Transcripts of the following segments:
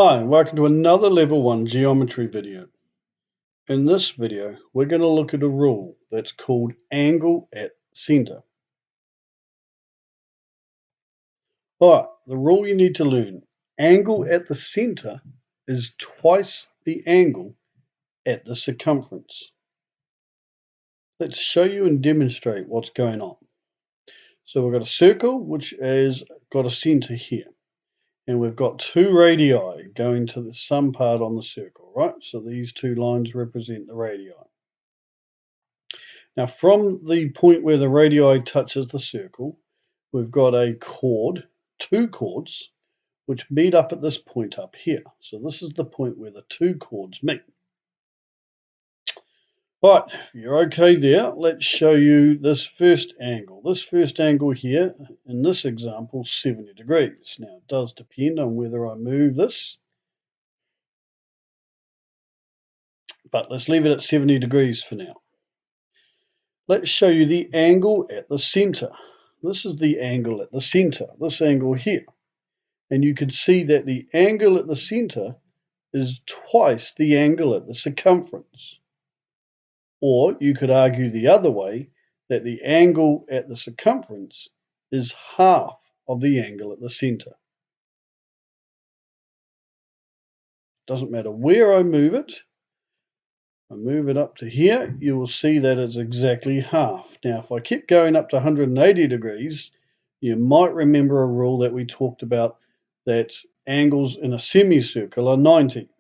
Hi, and welcome to another Level 1 geometry video. In this video, we're going to look at a rule that's called angle at center. Alright, the rule you need to learn. Angle at the center is twice the angle at the circumference. Let's show you and demonstrate what's going on. So we've got a circle which has got a center here. And we've got two radii going to some part on the circle, right? So these two lines represent the radii. Now from the point where the radii touches the circle, we've got a chord, two chords, which meet up at this point up here. So this is the point where the two chords meet. Right, if you're okay there, let's show you this first angle. This first angle here, in this example, 70 degrees. Now it does depend on whether I move this, but let's leave it at 70 degrees for now. Let's show you the angle at the center. This is the angle at the center, this angle here. And you can see that the angle at the center is twice the angle at the circumference. Or you could argue the other way, that the angle at the circumference is half of the angle at the center. Doesn't matter where I move it. I move it up to here, you will see that it's exactly half. Now, if I keep going up to 180 degrees, you might remember a rule that we talked about, that angles in a semicircle are 90.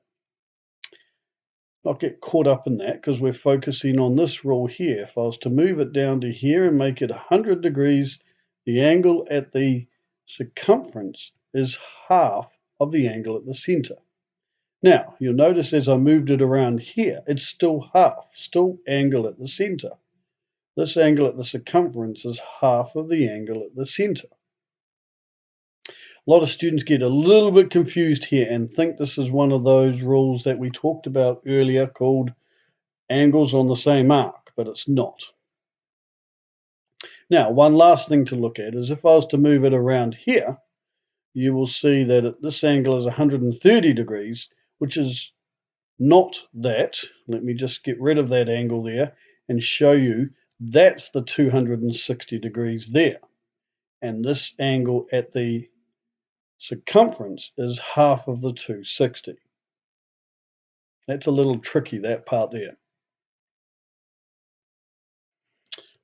Not get caught up in that because we're focusing on this rule here. If I was to move it down to here and make it 100 degrees, the angle at the circumference is half of the angle at the center. Now, you'll notice as I moved it around here, it's still half, still angle at the center. This angle at the circumference is half of the angle at the center. A lot of students get a little bit confused here and think this is one of those rules that we talked about earlier called angles on the same arc, but it's not. Now, one last thing to look at is if I was to move it around here, you will see that this angle is 130 degrees, which is not that. Let me just get rid of that angle there and show you that's the 260 degrees there. And this angle at the circumference is half of the 260. That's a little tricky, that part there.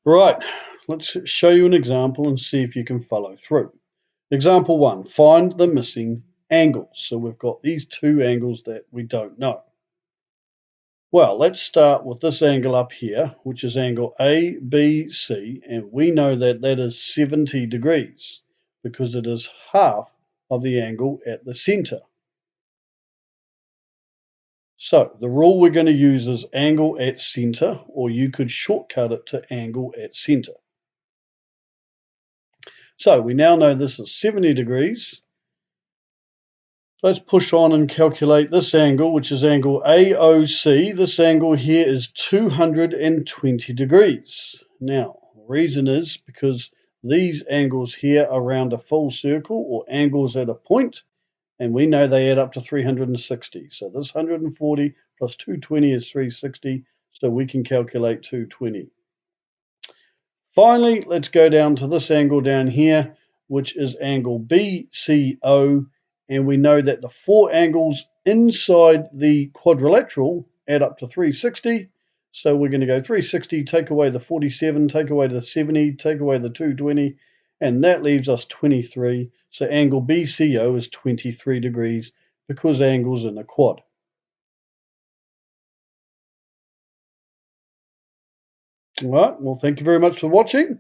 Right, let's show you an example and see if you can follow through. Example 1, find the missing angles. So we've got these two angles that we don't know. Well, let's start with this angle up here, which is angle ABC, and we know that that is 70 degrees because it is half of the angle at the center. So the rule we're going to use is angle at center, or you could shortcut it to angle at center. So we now know this is 70 degrees. Let's push on and calculate this angle, which is angle AOC. This angle here is 220 degrees. Now, the reason is because these angles here are around a full circle, or angles at a point, and we know they add up to 360. So this 140 plus 220 is 360, so we can calculate 220. Finally, let's go down to this angle down here, which is angle BCO, and we know that the four angles inside the quadrilateral add up to 360. So we're going to go 360, take away the 47, take away the 70, take away the 220, and that leaves us 23. So angle BCO is 23 degrees because angle's in a quad. All right, well, thank you very much for watching.